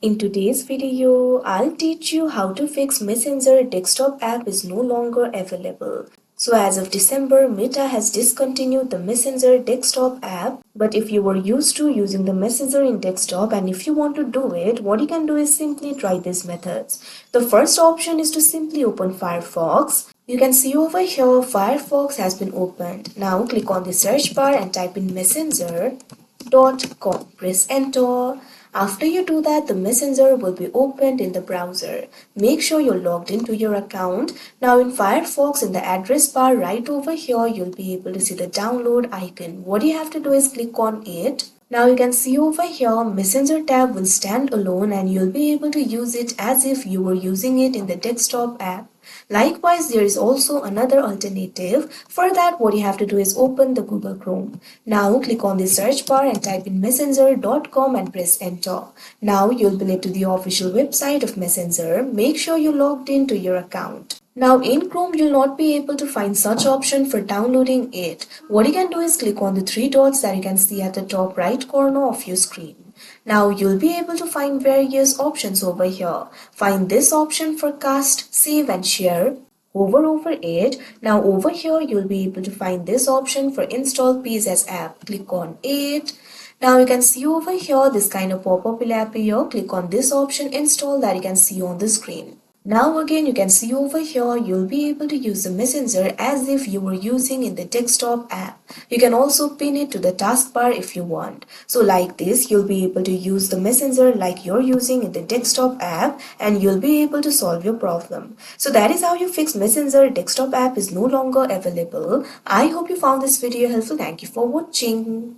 In today's video, I'll teach you how to fix Messenger desktop app is no longer available. So as of December, Meta has discontinued the Messenger desktop app. But if you were used to using the Messenger in desktop and if you want to do it, what you can do is simply try these methods. The first option is to simply open Firefox. You can see over here Firefox has been opened. Now click on the search bar and type in messenger.com. Press enter. After you do that, the messenger will be opened in the browser. Make sure you're logged into your account. Now in Firefox, in the address bar right over here, you'll be able to see the download icon. What you have to do is click on it. Now you can see over here, Messenger tab will stand alone and you'll be able to use it as if you were using it in the desktop app. Likewise, there is also another alternative. For that, what you have to do is open the Google Chrome. Now click on the search bar and type in messenger.com and press enter. Now you'll be led to the official website of Messenger. Make sure you're logged into your account. Now in Chrome, you'll not be able to find such option for downloading it. What you can do is click on the three dots that you can see at the top right corner of your screen. Now you'll be able to find various options over here. Find this option for cast, save and share. Hover over it. Now over here you'll be able to find this option for install Peace as app. Click on it. Now you can see over here this kind of pop-up will appear. Click on this option install that you can see on the screen. Now again you can see over here you'll be able to use the messenger as if you were using in the desktop app. You can also pin it to the taskbar if you want. So like this you'll be able to use the messenger like you're using in the desktop app and you'll be able to solve your problem. So that is how you fix messenger desktop app is no longer available. I hope you found this video helpful. Thank you for watching.